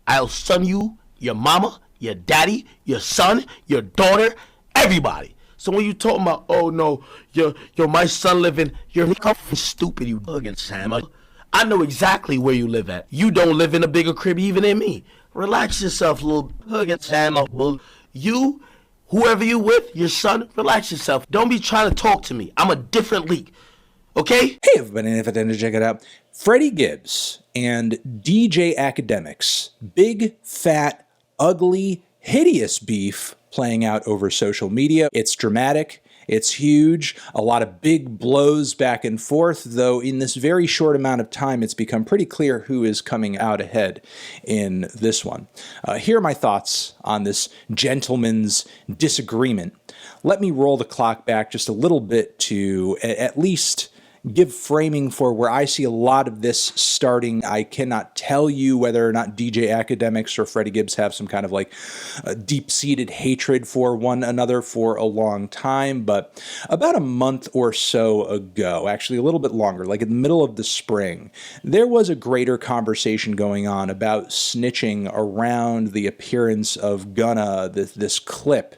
I'll son you, your mama, your daddy, your son, your daughter, everybody. So when you talking about, oh no, my son living, you're stupid, you fucking Sam. I know exactly where you live at. You don't live in a bigger crib even than me. Relax yourself, little fucking Sam. You, whoever you with, your son, relax yourself. Don't be trying to talk to me. I'm a different league. Okay? Hey everybody, if I didn't check it out, Freddie Gibbs and DJ Akademiks, big, fat, ugly, hideous beef playing out over social media. It's dramatic, it's huge, a lot of big blows back and forth, though in this very short amount of time it's become pretty clear who is coming out ahead in this one. Here are my thoughts on this gentleman's disagreement. Let me roll the clock back just a little bit to at least give framing for where I see a lot of this starting. I cannot tell you whether or not DJ Akademiks or Freddie Gibbs have some kind of like deep-seated hatred for one another for a long time, but about a month or so ago, actually a little bit longer, like in the middle of the spring, there was a greater conversation going on about snitching around the appearance of Gunna. This clip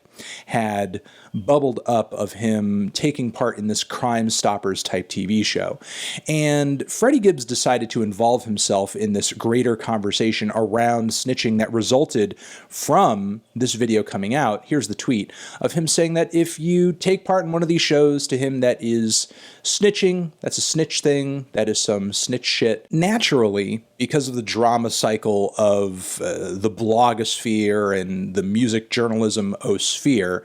had bubbled up of him taking part in this Crime Stoppers type TV show. And Freddie Gibbs decided to involve himself in this greater conversation around snitching that resulted from this video coming out. Here's the tweet of him saying that if you take part in one of these shows, to him that is snitching, that's a snitch thing, that is some snitch shit. Naturally, because of the drama cycle of the blogosphere and the music journalism osphere,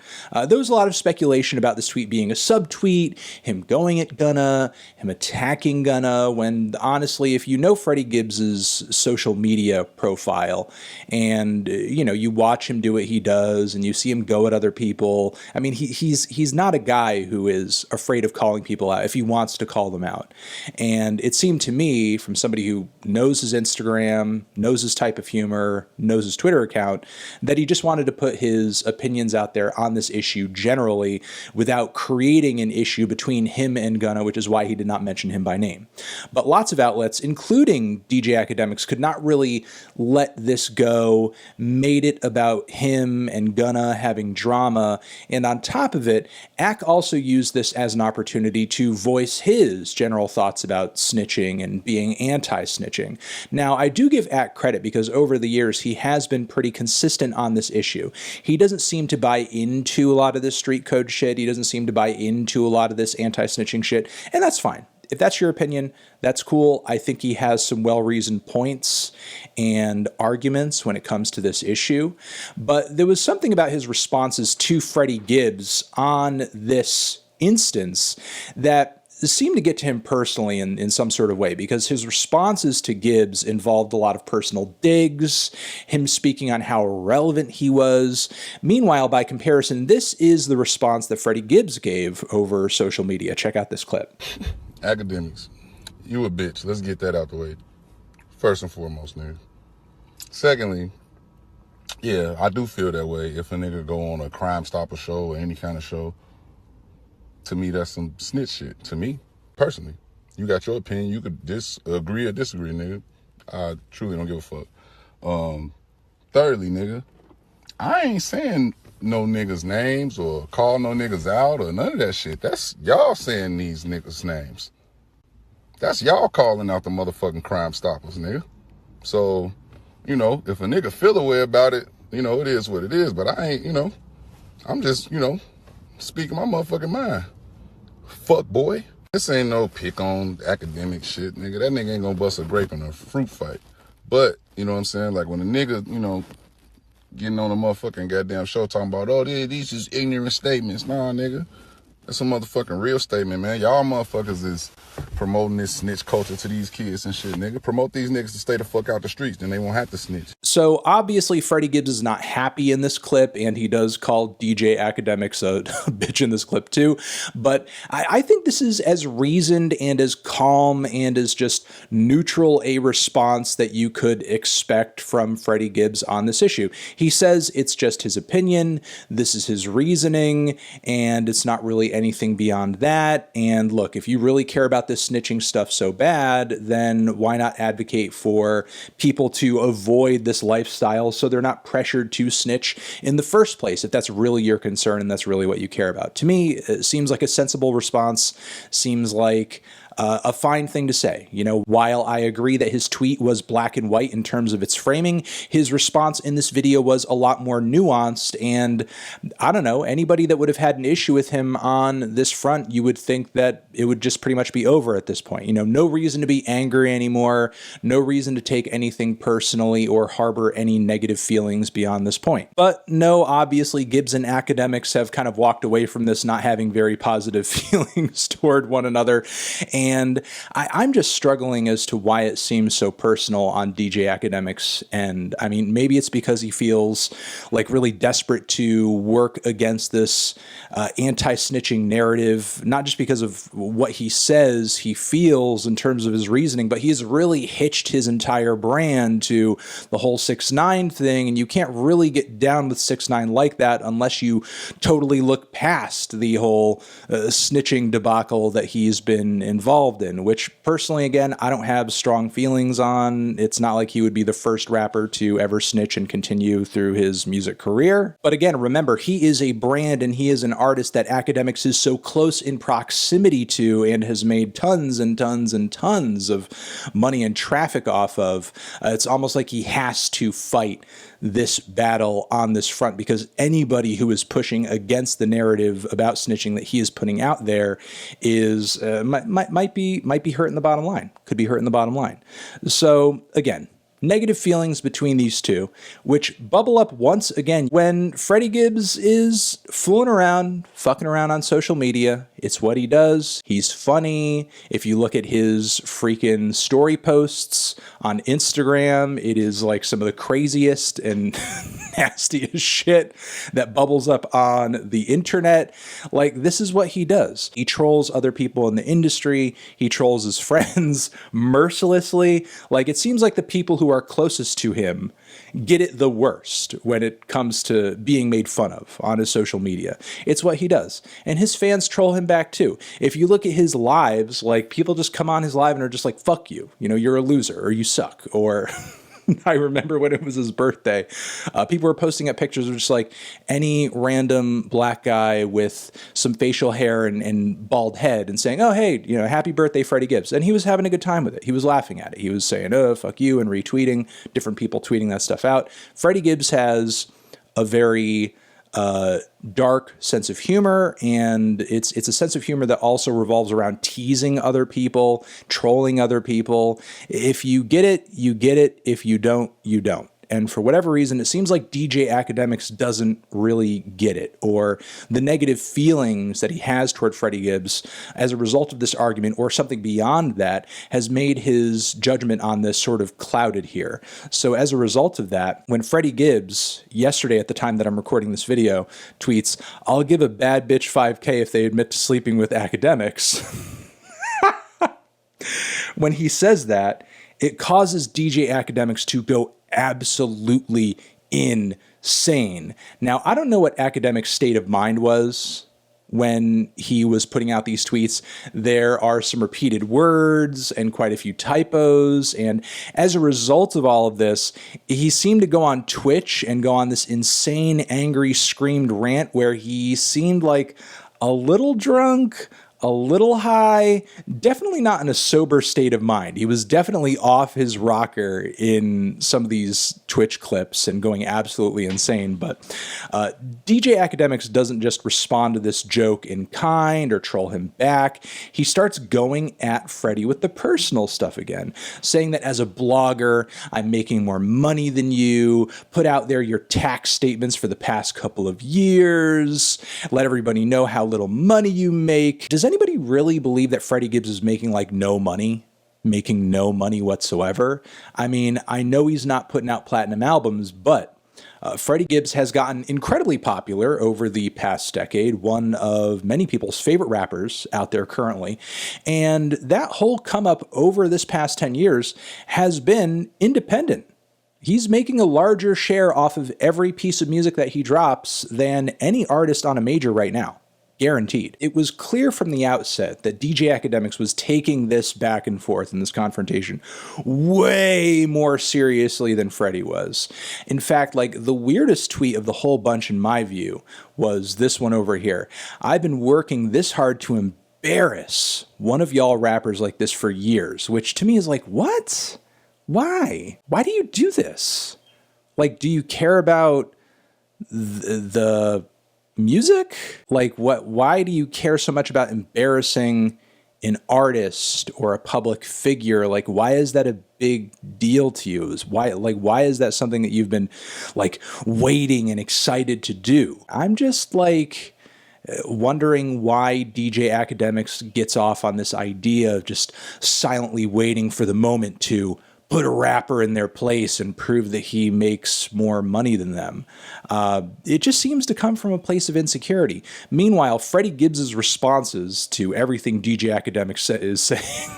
there was a lot of speculation about this tweet being a subtweet, him going at Gunna, him attacking Gunna, when honestly, if you know Freddie Gibbs's social media profile and, you know, you watch him do what he does and you see him go at other people, I mean, he's not a guy who is afraid of calling people out if he wants to call them out. And it seemed to me, from somebody who knows his Instagram, knows his type of humor, knows his Twitter account, that he just wanted to put his opinions out there on this issue generally without creating an issue between him and Gunna, which is why he did not mention him by name. But lots of outlets, including DJ Akademiks, could not really let this go, made it about him and Gunna having drama, and on top of it, Ak also used this as an opportunity to voice his general thoughts about snitching and being anti-snitching. Now, I do give Ak credit because over the years he has been pretty consistent on this issue. He doesn't seem to buy into a lot of this street code shit. He doesn't seem to buy into a lot of this anti-snitching shit, and that's fine. If that's your opinion, that's cool. I think he has some well-reasoned points and arguments when it comes to this issue. But there was something about his responses to Freddie Gibbs on this instance that seemed to get to him personally in some sort of way, because his responses to Gibbs involved a lot of personal digs, him speaking on how irrelevant he was. Meanwhile, by comparison, this is the response that Freddie Gibbs gave over social media. Check out this clip. Akademiks, you a bitch. Let's get that out the way. First and foremost, nigga. Secondly, yeah, I do feel that way if a nigga go on a Crime Stopper show or any kind of show. To me, that's some snitch shit. To me, personally. You got your opinion. You could agree or disagree, nigga. I truly don't give a fuck. Thirdly, nigga, I ain't saying no niggas' names or call no niggas out or none of that shit. That's y'all saying these niggas' names. That's y'all calling out the motherfucking Crime Stoppers, nigga. So, you know, if a nigga feel a way about it, you know, it is what it is. But I ain't, you know, I'm just, you know, speaking my motherfucking mind. Fuck boy. This ain't no pick on academic shit, nigga. That nigga ain't gonna bust a grape in a fruit fight. But, you know what I'm saying? Like when a nigga, you know, getting on a motherfucking goddamn show talking about, oh, these is ignorant statements. Nah, nigga. That's a motherfucking real statement, man. Y'all motherfuckers is promoting this snitch culture to these kids and shit, nigga. Promote these niggas to stay the fuck out the streets, then they won't have to snitch. So obviously Freddie Gibbs is not happy in this clip, and he does call DJ Akademiks a bitch in this clip too. But I think this is as reasoned and as calm and as just neutral a response that you could expect from Freddie Gibbs on this issue. He says it's just his opinion, this is his reasoning, and it's not really anything beyond that. And look, if you really care about this snitching stuff so bad, then why not advocate for people to avoid this lifestyle so they're not pressured to snitch in the first place, if that's really your concern and that's really what you care about. To me, it seems like a sensible response, seems like a fine thing to say. You know, while I agree that his tweet was black and white in terms of its framing, his response in this video was a lot more nuanced. And I don't know, anybody that would have had an issue with him on this front, you would think that it would just pretty much be over at this point. You know, no reason to be angry anymore, no reason to take anything personally or harbor any negative feelings beyond this point. But no, obviously Gibbs and Akademiks have kind of walked away from this not having very positive feelings toward one another. And I'm just struggling as to why it seems so personal on DJ Akademiks. And I mean, maybe it's because he feels like really desperate to work against this anti-snitching narrative, not just because of what he says he feels in terms of his reasoning, but he's really hitched his entire brand to the whole 6ix9ine thing. And you can't really get down with 6ix9ine like that unless you totally look past the whole snitching debacle that he's been involved in, which personally, again, I don't have strong feelings on. It's not like he would be the first rapper to ever snitch and continue through his music career. But again, remember, he is a brand and he is an artist that Akademiks is so close in proximity to and has made tons and tons and tons of money and traffic off of. It's almost like he has to fight this battle on this front, because anybody who is pushing against the narrative about snitching that he is putting out there is might be hurting the bottom line, could be hurting the bottom line. So again, negative feelings between these two, which bubble up once again when Freddie Gibbs is fooling around, fucking around on social media. It's what he does. He's funny. If you look at his freaking story posts on Instagram, it is like some of the craziest and nastiest shit that bubbles up on the internet. Like, this is what he does. He trolls other people in the industry. He trolls his friends mercilessly. Like, it seems like the people who are closest to him get it the worst when it comes to being made fun of on his social media. It's what he does. And his fans troll him back too. If you look at his lives, like, people just come on his live and are just like, fuck you. You know, you're a loser, or you suck, or... I remember when it was his birthday, people were posting up pictures of just like any random black guy with some facial hair and bald head and saying, oh, hey, you know, happy birthday, Freddie Gibbs. And he was having a good time with it. He was laughing at it. He was saying, oh, fuck you, and retweeting, different people tweeting that stuff out. Freddie Gibbs has a very dark sense of humor, and it's a sense of humor that also revolves around teasing other people, trolling other people. If you get it, you get it. If you don't, you don't. And for whatever reason, it seems like DJ Akademiks doesn't really get it, or the negative feelings that he has toward Freddie Gibbs as a result of this argument, or something beyond that, has made his judgment on this sort of clouded here. So as a result of that, when Freddie Gibbs, yesterday at the time that I'm recording this video, tweets, I'll give a bad bitch 5K if they admit to sleeping with Akademiks. When he says that, it causes DJ Akademiks to go absolutely insane. Now, I don't know what Akademiks' state of mind was when he was putting out these tweets. There are some repeated words and quite a few typos. And as a result of all of this, he seemed to go on Twitch and go on this insane, angry, screamed rant where he seemed like a little drunk, a little high, definitely not in a sober state of mind. He was definitely off his rocker in some of these Twitch clips and going absolutely insane. But DJ Akademiks doesn't just respond to this joke in kind or troll him back. He starts going at Freddie with the personal stuff again, saying that as a blogger, I'm making more money than you. Put out there your tax statements for the past couple of years. Let everybody know how little money you make. Does anybody really believe that Freddie Gibbs is making like no money? Making no money whatsoever? I mean, I know he's not putting out platinum albums, but Freddie Gibbs has gotten incredibly popular over the past decade, one of many people's favorite rappers out there currently. And that whole come up over this past 10 years has been independent. He's making a larger share off of every piece of music that he drops than any artist on a major right now. Guaranteed. It was clear from the outset that DJ Akademiks was taking this back and forth in this confrontation way more seriously than Freddie was. In fact, like, the weirdest tweet of the whole bunch, in my view, was this one over here. I've been working this hard to embarrass one of y'all rappers like this for years, which to me is like, what? Why? Why do you do this? Like, do you care about the music? Like, what? Why do you care so much about embarrassing an artist or a public figure? Like, why is that a big deal to you? Why is that something that you've been like waiting and excited to do? I'm just like wondering why DJ Akademiks gets off on this idea of just silently waiting for the moment to put a rapper in their place and prove that he makes more money than them. It just seems to come from a place of insecurity. Meanwhile, Freddie Gibbs' responses to everything DJ Akademiks is saying,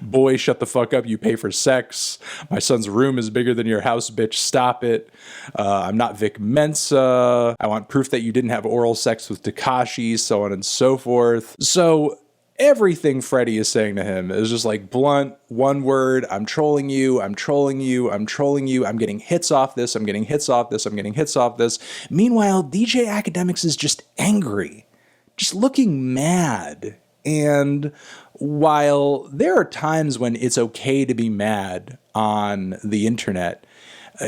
boy, shut the fuck up, you pay for sex. My son's room is bigger than your house, bitch, stop it. I'm not Vic Mensa. I want proof that you didn't have oral sex with Tekashi, so on and so forth. So everything Freddie is saying to him is just like blunt, one word, I'm trolling you, I'm trolling you, I'm trolling you, I'm getting hits off this, I'm getting hits off this, I'm getting hits off this. Meanwhile, DJ Akademiks is just angry, just looking mad. And while there are times when it's okay to be mad on the internet,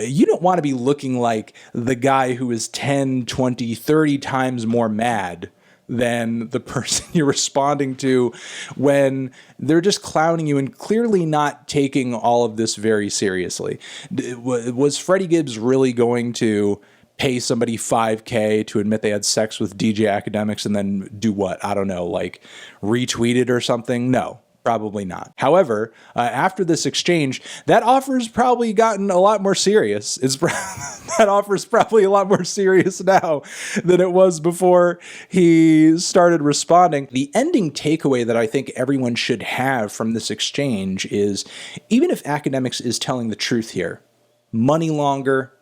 you don't want to be looking like the guy who is 10, 20, 30 times more mad than the person you're responding to when they're just clowning you and clearly not taking all of this very seriously. Was Freddie Gibbs really going to pay somebody $5,000 to admit they had sex with DJ Akademiks and then do what? I don't know, like retweet it or something? No. Probably not. However, after this exchange, that offer's probably gotten a lot more serious. That offer's probably a lot more serious now than it was before he started responding. The ending takeaway that I think everyone should have from this exchange is, even if Akademiks is telling the truth here, money longer,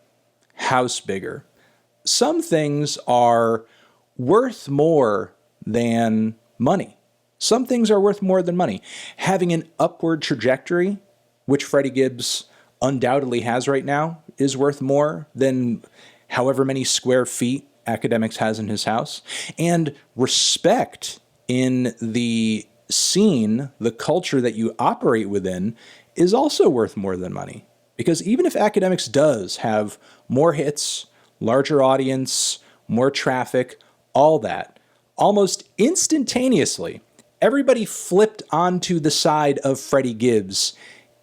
house bigger, some things are worth more than money. Some things are worth more than money. Having an upward trajectory, which Freddie Gibbs undoubtedly has right now, is worth more than however many square feet Akademiks has in his house. And respect in the scene, the culture that you operate within, is also worth more than money. Because even if Akademiks does have more hits, larger audience, more traffic, all that, almost instantaneously, everybody flipped onto the side of Freddie Gibbs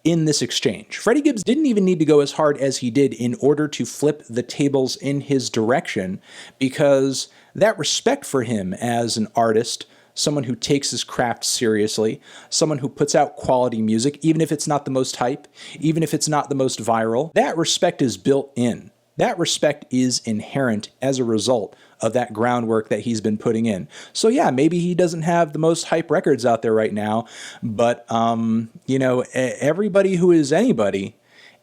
in this exchange. Freddie Gibbs didn't even need to go as hard as he did in order to flip the tables in his direction, because that respect for him as an artist, someone who takes his craft seriously, someone who puts out quality music, even if it's not the most hype, even if it's not the most viral, that respect is built in. That respect is inherent as a result of that groundwork that he's been putting in. So yeah, maybe he doesn't have the most hype records out there right now, but everybody who is anybody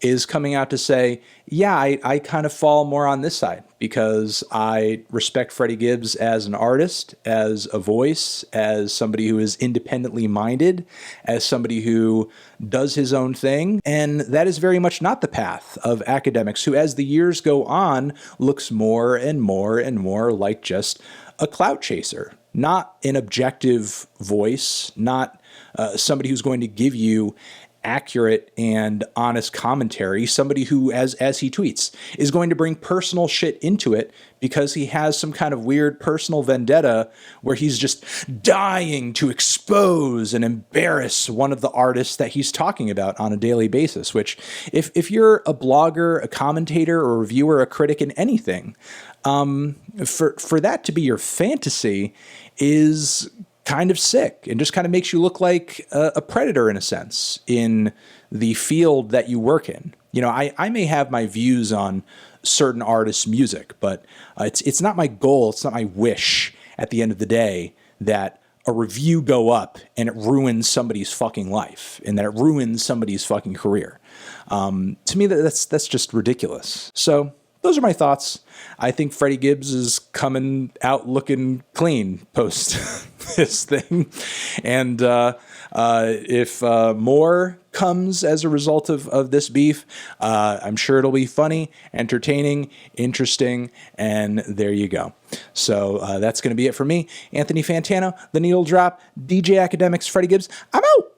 is coming out to say, yeah, I kind of fall more on this side because I respect Freddie Gibbs as an artist, as a voice, as somebody who is independently minded, as somebody who does his own thing. And that is very much not the path of Akademiks, who, as the years go on, looks more and more and more like just a clout chaser, not an objective voice, not somebody who's going to give you accurate and honest commentary, somebody who, as he tweets, is going to bring personal shit into it because he has some kind of weird personal vendetta where he's just dying to expose and embarrass one of the artists that he's talking about on a daily basis, which if you're a blogger, a commentator, or a reviewer, a critic in anything, for that to be your fantasy is kind of sick and just kind of makes you look like a predator in a sense in the field that you work in. You know, I may have my views on certain artists' music, but it's not my goal, it's not my wish at the end of the day that a review go up and it ruins somebody's fucking life and that it ruins somebody's fucking career. To me, that's just ridiculous. So those are my thoughts. I think Freddie Gibbs is coming out looking clean post this thing. And if more comes as a result of this beef, I'm sure it'll be funny, entertaining, interesting, and there you go. So that's going to be it for me. Anthony Fantano, The Needle Drop, DJ Akademiks, Freddie Gibbs. I'm out.